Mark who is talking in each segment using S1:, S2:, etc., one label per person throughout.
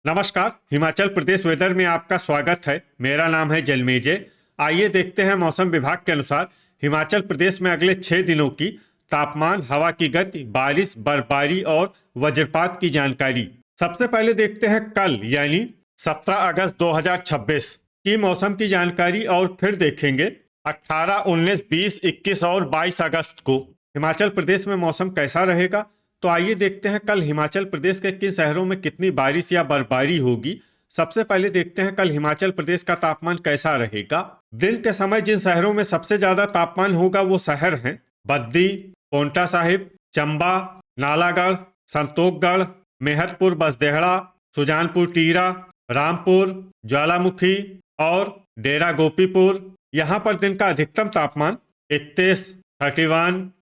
S1: नमस्कार। हिमाचल प्रदेश वेदर में आपका स्वागत है। मेरा नाम है जलमेजय। आइए देखते हैं मौसम विभाग के अनुसार हिमाचल प्रदेश में अगले 6 दिनों की तापमान, हवा की गति, बारिश, बर्फबारी और वज्रपात की जानकारी। सबसे पहले देखते हैं कल यानी 17 अगस्त 2026 की मौसम की जानकारी और फिर देखेंगे 18, 19, 20, 21 और 22 अगस्त को हिमाचल प्रदेश में मौसम कैसा रहेगा। तो आइए देखते हैं कल हिमाचल प्रदेश के किन शहरों में कितनी बारिश या बर्फबारी होगी। सबसे पहले देखते हैं कल हिमाचल प्रदेश का तापमान कैसा रहेगा। दिन के समय जिन शहरों में सबसे ज्यादा तापमान होगा वो शहर हैं बद्दी, पोंटा साहिब, चंबा, नालागढ़, संतोखगढ़, मेहतपुर बसदेहड़ा, सुजानपुर टीरा, रामपुर, ज्वालामुखी और डेरा गोपीपुर। यहाँ पर दिन का अधिकतम तापमान 31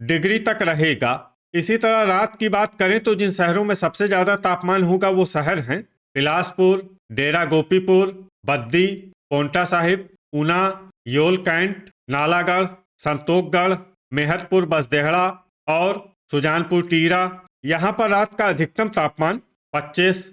S1: डिग्री तक रहेगा। इसी तरह रात की बात करें तो जिन शहरों में सबसे ज्यादा तापमान होगा वो शहर हैं बिलासपुर, डेरा गोपीपुर, बद्दी, पोंटा साहिब, ऊना, योल कैंट, नालागढ़, संतोखगढ़, मेहतपुर बसदेहड़ा और सुजानपुर टीरा। यहाँ पर रात का अधिकतम तापमान 25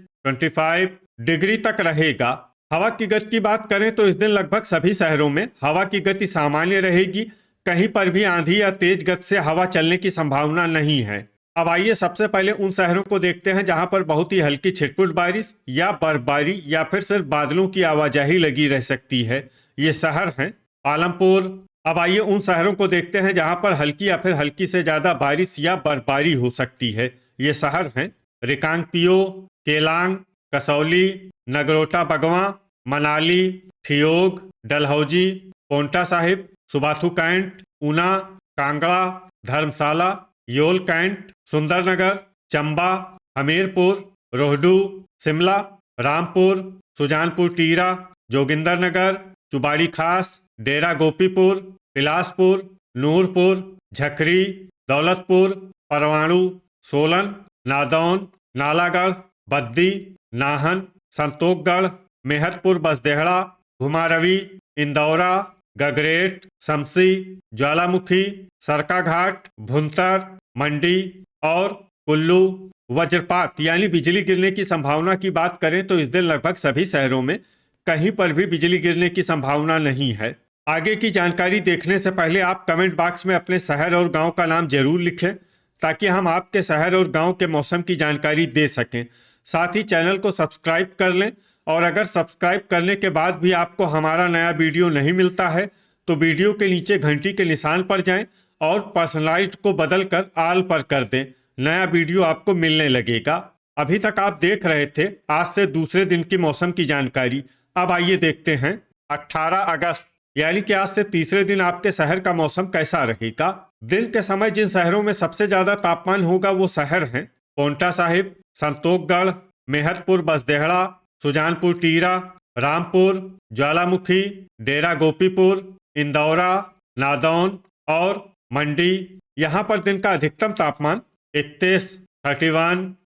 S1: डिग्री तक रहेगा। हवा की गति की बात करें तो इस दिन लगभग सभी शहरों में हवा की गति सामान्य रहेगी। कहीं पर भी आंधी या तेज गति से हवा चलने की संभावना नहीं है। अब आइए सबसे पहले उन शहरों को देखते हैं जहां पर बहुत ही हल्की छिटपुट बारिश या बर्फबारी या फिर सिर्फ बादलों की आवाजाही लगी रह सकती है। ये शहर हैं पालमपुर। अब आइए उन शहरों को देखते हैं जहां पर हल्की या फिर हल्की से ज्यादा बारिश या बर्फबारी हो सकती है। ये शहर हैं रिकांगपिओ, केलांग, कसौली, नगरोटा बगवां, मनाली, ठियोग, डलहौजी, पोंटा साहिब, सुबाथू कैंट, ऊना, कांगड़ा, धर्मशाला, योल कैंट, सुंदरनगर, चंबा, हमीरपुर, रोहडू, शिमला, रामपुर, सुजानपुर टीरा, जोगिंदरनगर, चुबाड़ी खास, डेरा गोपीपुर, बिलासपुर, नूरपुर, झकरी, दौलतपुर, परवाणु, सोलन, नादौन, नालागढ़, बद्दी, नाहन, संतोखगढ़, मेहतपुर बसदेहड़ा, घुमारवी, इंदौरा, गगरेट, शमसी, ज्वालामुखी, सरकाघाट, भुंतर, मंडी और कुल्लू। वज्रपात यानी बिजली गिरने की संभावना की बात करें तो इस दिन लगभग सभी शहरों में कहीं पर भी बिजली गिरने की संभावना नहीं है। आगे की जानकारी देखने से पहले आप कमेंट बॉक्स में अपने शहर और गांव का नाम जरूर लिखें ताकि हम आपके शहर और गांव के मौसम की जानकारी दे सकें। साथ ही चैनल को सब्सक्राइब कर लें और अगर सब्सक्राइब करने के बाद भी आपको हमारा नया वीडियो नहीं मिलता है तो वीडियो के नीचे घंटी के निशान पर जाएं और पर्सनलाइज्ड को बदलकर ऑल पर कर दें। नया वीडियो आपको मिलने लगेगा। अभी तक आप देख रहे थे आज से दूसरे दिन की मौसम की जानकारी। अब आइए देखते हैं 18 अगस्त यानी कि आज से तीसरे दिन आपके शहर का मौसम कैसा रहेगा। दिन के समय जिन शहरों में सबसे ज्यादा तापमान होगा वो शहर हैं पोंटा साहिब, संतोखगढ़, मेहतपुर बसदेहड़ा, सुजानपुर टीरा, रामपुर, ज्वालामुखी, डेरा गोपीपुर, इंदौरा, नादौन और मंडी। यहाँ पर दिन का अधिकतम तापमान 31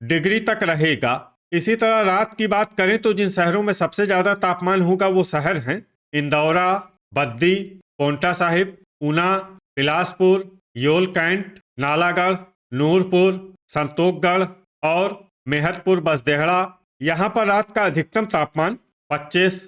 S1: डिग्री तक रहेगा। इसी तरह रात की बात करें तो जिन शहरों में सबसे ज्यादा तापमान होगा वो शहर हैं इंदौरा, बद्दी, पोंटा साहिब, ऊना, बिलासपुर, योल कैंट, नालागढ़, नूरपुर, संतोखगढ़ और मेहतपुर बसदेहड़ा। यहाँ पर रात का अधिकतम तापमान 25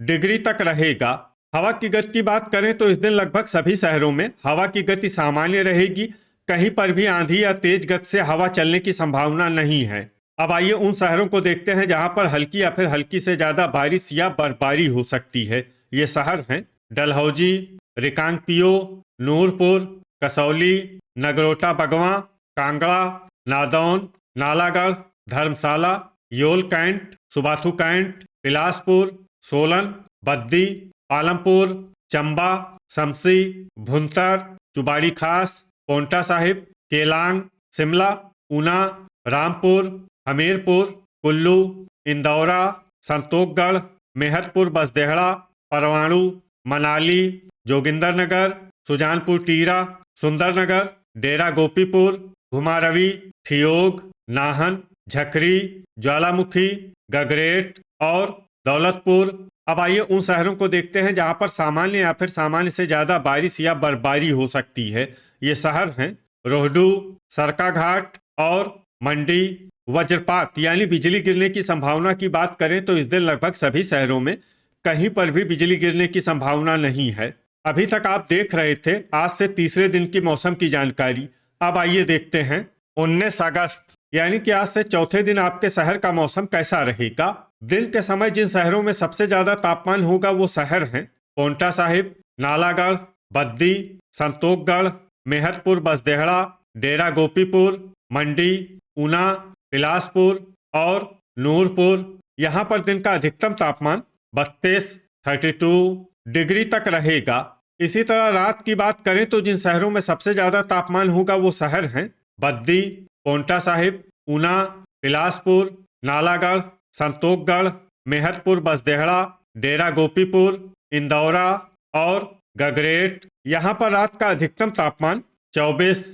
S1: डिग्री तक रहेगा। हवा की गति की बात करें तो इस दिन लगभग सभी शहरों में हवा की गति सामान्य रहेगी। कहीं पर भी आंधी या तेज गति से हवा चलने की संभावना नहीं है। अब आइए उन शहरों को देखते हैं जहां पर हल्की या फिर हल्की से ज्यादा बारिश या बर्फबारी हो सकती है। ये शहर हैं डलहौजी, रिकांगपिओ, नूरपुर, कसौली, नगरोटा बगवां, कांगड़ा, नादौन, नालागढ़, धर्मशाला, योल कैंट, सुबाथू कैंट, बिलासपुर, सोलन, बद्दी, पालमपुर, चंबा, शमसी, भुंतर, चुबाड़ी खास, पोंटा साहिब, केलांग, शिमला, ऊना, रामपुर, हमीरपुर, कुल्लू, इंदौरा, संतोखगढ़, मेहतपुर बसदेहड़ा, परवाणु, मनाली, जोगिंदरनगर, सुजानपुर टीरा, सुंदरनगर, डेरा गोपीपुर, घुमारवी, ठियोग, नाहन, झकरी, ज्वालामुखी, गगरेट और दौलतपुर। अब आइए उन शहरों को देखते हैं जहां पर सामान्य या फिर सामान्य से ज्यादा बारिश या बर्फबारी हो सकती है। ये शहर हैं रोहडू, सरकाघाट और मंडी। वज्रपात यानी बिजली गिरने की संभावना की बात करें तो इस दिन लगभग सभी शहरों में कहीं पर भी बिजली गिरने की संभावना नहीं है। अभी तक आप देख रहे थे आज से तीसरे दिन की मौसम की जानकारी। अब आइए देखते हैं 19 अगस्त यानी कि आज से चौथे दिन आपके शहर का मौसम कैसा रहेगा। दिन के समय जिन शहरों में सबसे ज्यादा तापमान होगा वो शहर हैं पांवटा साहिब, नालागढ़, बद्दी, संतोखगढ़, मेहतपुर, बसदेहड़ा, डेरा गोपीपुर, मंडी, ऊना, बिलासपुर और नूरपुर। यहाँ पर दिन का अधिकतम तापमान 32 डिग्री तक रहेगा। इसी तरह रात की बात करें तो जिन शहरों में सबसे ज्यादा तापमान होगा वो शहर हैं बद्दी, पांवटा साहिब, ऊना, बिलासपुर, नालागढ़, संतोखगढ़, मेहतपुर, बसदेहड़ा, डेरा गोपीपुर, इंदौरा और गगरेट। यहाँ पर रात का अधिकतम तापमान 24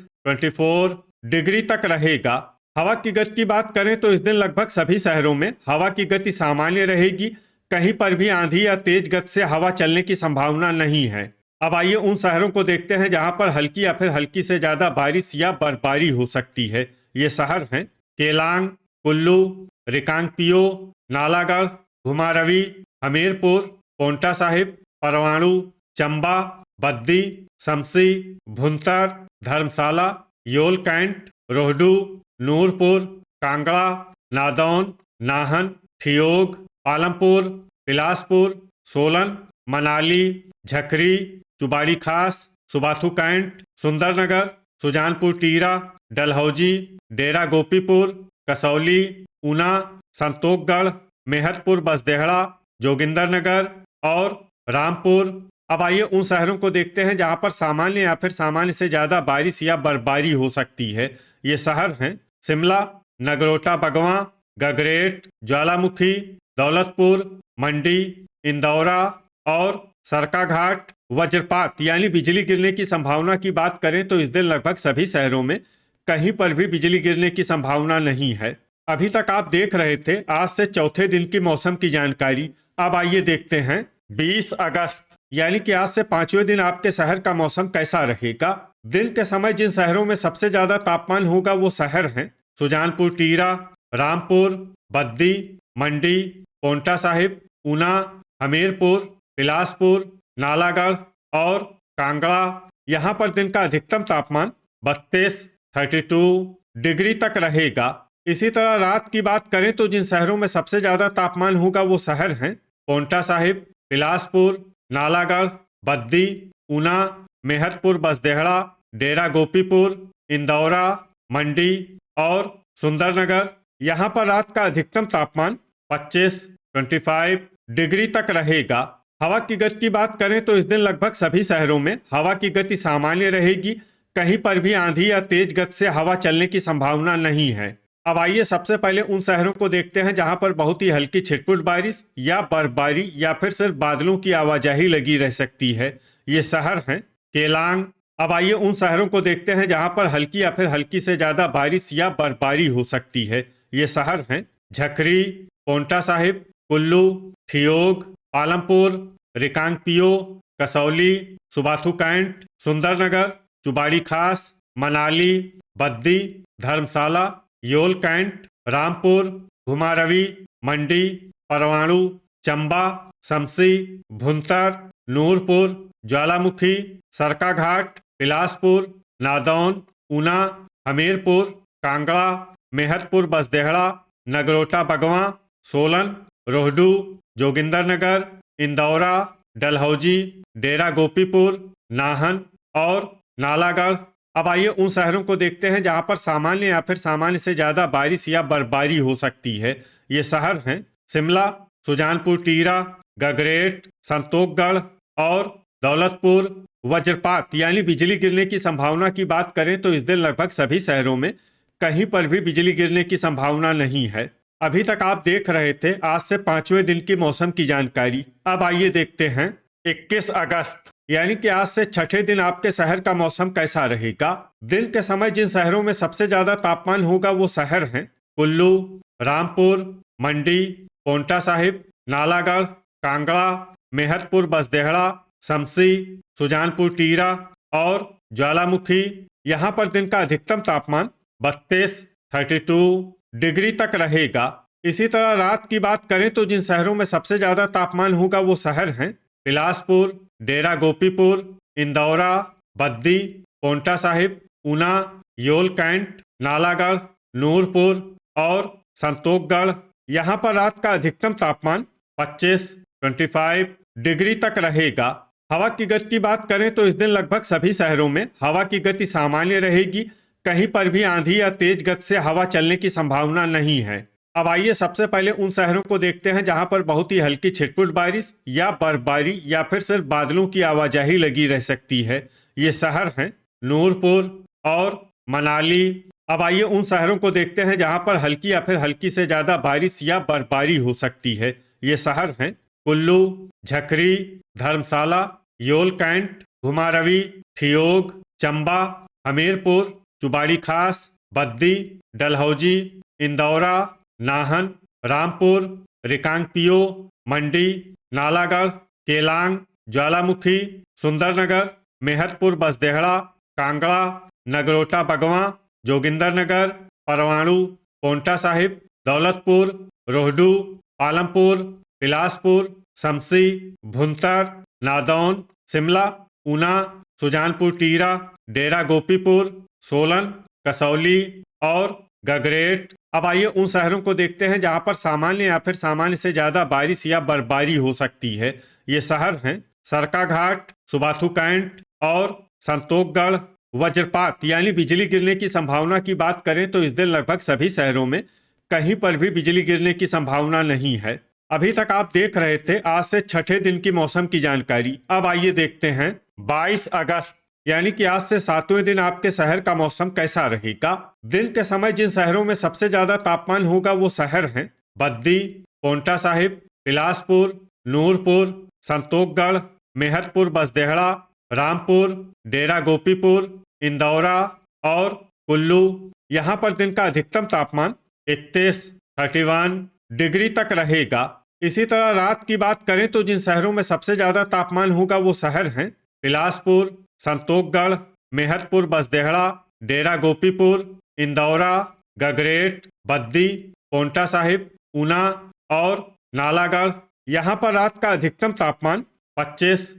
S1: डिग्री तक रहेगा। हवा की गति की बात करें तो इस दिन लगभग सभी शहरों में हवा की गति सामान्य रहेगी। कहीं पर भी आंधी या तेज गति से हवा चलने की संभावना नहीं है। अब आइए उन शहरों को देखते हैं जहां पर हल्की या फिर हल्की से ज्यादा बारिश या बर्फबारी हो सकती है। ये शहर हैं केलांग, कुल्लू, रिकांगपियो, नालागढ़, घुमारवी, हमीरपुर, पांवटा साहिब, परवाणु, चंबा, बद्दी, शमसी, भुंतर, धर्मशाला, योलकैंट, रोहडू, नूरपुर, कांगड़ा, नादौन, नाहन, ठियोग, पालमपुर, बिलासपुर, सोलन, मनाली, झकरी, चुबाड़ी खास, सुबाथू कैंट, सुंदरनगर, सुजानपुर टीरा, डलहौजी, डेरा गोपीपुर, कसौली, ऊना, संतोखगढ़, मेहतपुर, बसदेहड़ा, जोगिंदरनगर और रामपुर। अब आइए उन शहरों को देखते हैं जहां पर सामान्य या फिर सामान्य से ज्यादा बारिश या बर्फबारी हो सकती है। ये शहर हैं शिमला, नगरोटा बगवां, गगरेट, ज्वालामुखी, दौलतपुर, मंडी, इंदौरा और सरकाघाट। वज्रपात यानी बिजली गिरने की संभावना की बात करें तो इस दिन लगभग सभी शहरों में कहीं पर भी बिजली गिरने की संभावना नहीं है। अभी तक आप देख रहे थे आज से चौथे दिन की मौसम की जानकारी। अब आइए देखते हैं 20 अगस्त यानी कि आज से पांचवें दिन आपके शहर का मौसम कैसा रहेगा। दिन के समय जिन शहरों में सबसे ज्यादा तापमान होगा वो शहर हैं सुजानपुर टीरा, रामपुर, बद्दी, मंडी, पांवटा साहिब, ऊना, हमीरपुर, बिलासपुर, नालागढ़ और कांगड़ा। यहाँ पर दिन का अधिकतम तापमान 32 डिग्री तक रहेगा। इसी तरह रात की बात करें तो जिन शहरों में सबसे ज्यादा तापमान होगा वो शहर हैं पांवटा साहिब, बिलासपुर, नालागढ़, बद्दी, ऊना, मेहतपुर, बसदेहड़ा, डेरा गोपीपुर, इंदौरा, मंडी और सुंदरनगर। यहाँ पर रात का अधिकतम तापमान 25 डिग्री तक रहेगा। हवा की गति की बात करें तो इस दिन लगभग सभी शहरों में हवा की गति सामान्य रहेगी। कहीं पर भी आंधी या तेज गति से हवा चलने की संभावना नहीं है। अब आइए सबसे पहले उन शहरों को देखते हैं जहां पर बहुत ही हल्की छिटपुट बारिश या बर्फबारी या फिर सिर्फ बादलों की आवाजाही लगी रह सकती है। ये शहर हैं केलांग। अब आइए उन शहरों को देखते हैं जहां पर हल्की या फिर हल्की से ज्यादा बारिश या बर्फबारी हो सकती है। ये शहर हैं झकरी, पांवटा साहिब, कुल्लू, ठियोग, पालमपुर, रिकांगपियो, कसौली, सुबाथू कैंट, सुंदरनगर, चुबाड़ी खास, मनाली, बद्दी, धर्मशाला, योलकैंट, रामपुर, घुमारवी, मंडी, परवाणु, चंबा, शमसी, भुंतर, नूरपुर, ज्वालामुखी, सरकाघाट, बिलासपुर, नादौन, ऊना, हमीरपुर, कांगड़ा, मेहतपुर, बसदेहड़ा, नगरोटा बगवां, सोलन, रोहडू, जोगिंदरनगर, इंदौरा, डलहौजी, डेरा गोपीपुर, नाहन और नालागढ़। अब आइए उन शहरों को देखते हैं जहां पर सामान्य या फिर सामान्य से ज्यादा बारिश या बर्फबारी हो सकती है। ये शहर हैं शिमला, सुजानपुर टीरा, गगरेट, संतोखगढ़ और दौलतपुर। वज्रपात यानी बिजली गिरने की संभावना की बात करें तो इस दिन लगभग सभी शहरों में कहीं पर भी बिजली गिरने की संभावना नहीं है। अभी तक आप देख रहे थे आज से पांचवें दिन की मौसम की जानकारी। अब आइए देखते हैं 21 अगस्त यानी कि आज से छठे दिन आपके शहर का मौसम कैसा रहेगा। दिन के समय जिन शहरों में सबसे ज्यादा तापमान होगा वो शहर हैं कुल्लू, रामपुर, मंडी, पांवटा साहिब, नालागढ़, कांगड़ा, मेहतपुर, बसदेहड़ा, शमसी, सुजानपुर टीरा और ज्वालामुखी। यहाँ पर दिन का अधिकतम तापमान 32 डिग्री तक रहेगा। इसी तरह रात की बात करें तो जिन शहरों में सबसे ज्यादा तापमान होगा वो शहर हैं बिलासपुर, डेरा गोपीपुर, इंदौरा, बद्दी, पोंटा साहिब, ऊना, योल कैंट, नालागढ़, नूरपुर और संतोखगढ़। यहाँ पर रात का अधिकतम तापमान 25 डिग्री तक रहेगा। हवा की गति की बात करें तो इस दिन लगभग सभी शहरों में हवा की गति सामान्य रहेगी। कहीं पर भी आंधी या तेज गति से हवा चलने की संभावना नहीं है। अब आइए सबसे पहले उन शहरों को देखते हैं जहां पर बहुत ही हल्की छिटपुट बारिश या बर्फबारी या फिर सिर्फ बादलों की आवाजाही लगी रह सकती है। ये शहर हैं नूरपुर और मनाली। अब आइए उन शहरों को देखते हैं जहां पर हल्की या फिर हल्की से ज्यादा बारिश या बर्फबारी हो सकती है। ये शहर हैं कुल्लू, झकरी, धर्मशाला, योल कैंट, घुमारवी, ठियोग, चंबा, हमीरपुर, चुबाड़ी खास, बद्दी, डलहौजी, इंदौरा, नाहन, रामपुर, रिकांगपियो, मंडी, नालागढ़, केलांग, ज्वालामुखी, सुंदरनगर, मेहतपुर बसदेहड़ा, कांगड़ा, नगरोटा बगवां, जोगिंदरनगर, परवाणु, पोंटा साहिब, दौलतपुर, रोहडू, पालमपुर, बिलासपुर, शमसी, भुंतर, नादौन, शिमला, ऊना, सुजानपुर टीरा, डेरा गोपीपुर, सोलन, कसौली और गगरेट। अब आइए उन शहरों को देखते हैं जहां पर सामान्य या फिर सामान्य से ज्यादा बारिश या बर्फबारी हो सकती है। ये शहर हैं सरकाघाट, सुबाथू कैंट और संतोखगढ़। वज्रपात यानी बिजली गिरने की संभावना की बात करें तो इस दिन लगभग सभी शहरों में कहीं पर भी बिजली गिरने की संभावना नहीं है। अभी तक आप देख रहे थे आज से छठे दिन की मौसम की जानकारी। अब आइए देखते हैं 22 अगस्त यानी कि आज से 7वें दिन आपके शहर का मौसम कैसा रहेगा। दिन के समय जिन शहरों में सबसे ज्यादा तापमान होगा वो शहर हैं बद्दी, पोंटा साहिब, बिलासपुर, नूरपुर, संतोखगढ़, मेहतपुर बसदेहड़ा, रामपुर, डेरा गोपीपुर, इंदौरा और कुल्लू। यहाँ पर दिन का अधिकतम तापमान 31 डिग्री तक रहेगा। इसी तरह रात की बात करें तो जिन शहरों में सबसे ज्यादा तापमान होगा वो शहर हैं बिलासपुर, संतोखगढ़, मेहतपुर बसदेहड़ा, डेरा गोपीपुर, इंदौरा, गगरेट, बद्दी, पोंटा साहिब, ऊना और नालागढ़। यहाँ पर रात का अधिकतम तापमान 25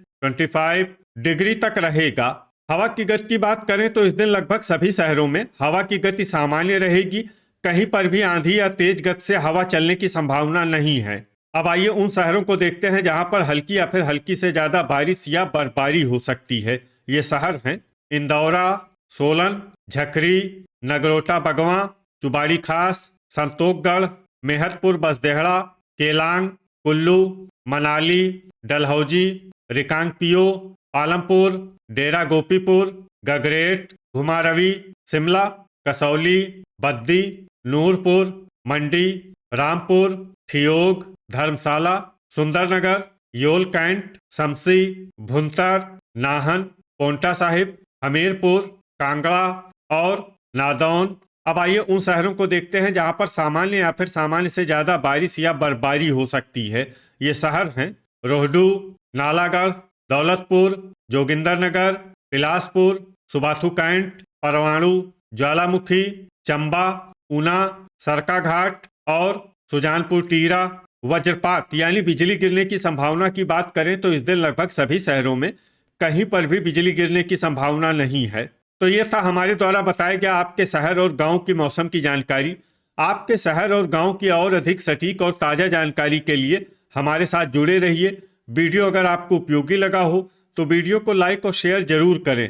S1: डिग्री तक रहेगा। हवा की गति की बात करें तो इस दिन लगभग सभी शहरों में हवा की गति सामान्य रहेगी। कहीं पर भी आंधी या तेज गति से हवा चलने की संभावना नहीं है। अब आइए उन शहरों को देखते हैं जहां पर हल्की या फिर हल्की से ज्यादा बारिश या बर्फबारी हो सकती है। ये शहर हैं इंदौरा, सोलन, झकरी, नगरोटा बगवां, चुबाड़ी खास, संतोखगढ़, मेहतपुर बसदेहड़ा, केलांग, कुल्लू, मनाली, डलहौजी, रिकांगपियो, पालमपुर, डेरा गोपीपुर, गगरेट, घुमारवी, शिमला, कसौली, बद्दी, नूरपुर, मंडी, रामपुर, ठियोग, धर्मशाला, सुंदरनगर, योल कैंट, शमसी, भुंतर, नाहन, पोंटा साहिब, हमीरपुर, कांगड़ा और नादौन। अब आइए उन शहरों को देखते हैं जहां पर सामान्य या फिर सामान्य से ज्यादा बारिश या बर्फबारी हो सकती है। ये शहर हैं रोहडू, नालागढ़, दौलतपुर, जोगिंदरनगर, बिलासपुर, सुबाथू कैंट, परवाणु, ज्वालामुखी, चंबा, ऊना, सरकाघाट और सुजानपुर टीरा। वज्रपात यानी बिजली गिरने की संभावना की बात करें तो इस दिन लगभग सभी शहरों में कहीं पर भी बिजली गिरने की संभावना नहीं है। तो ये था हमारे द्वारा बताया गया आपके शहर और गांव की मौसम की जानकारी। आपके शहर और गांव की और अधिक सटीक और ताज़ा जानकारी के लिए हमारे साथ जुड़े रहिए। वीडियो अगर आपको उपयोगी लगा हो तो वीडियो को लाइक और शेयर जरूर करें।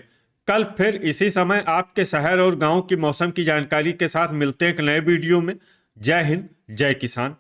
S1: कल फिर इसी समय आपके शहर और गांव की मौसम की जानकारी के साथ मिलते हैं एक नए वीडियो में। जय हिंद, जय किसान।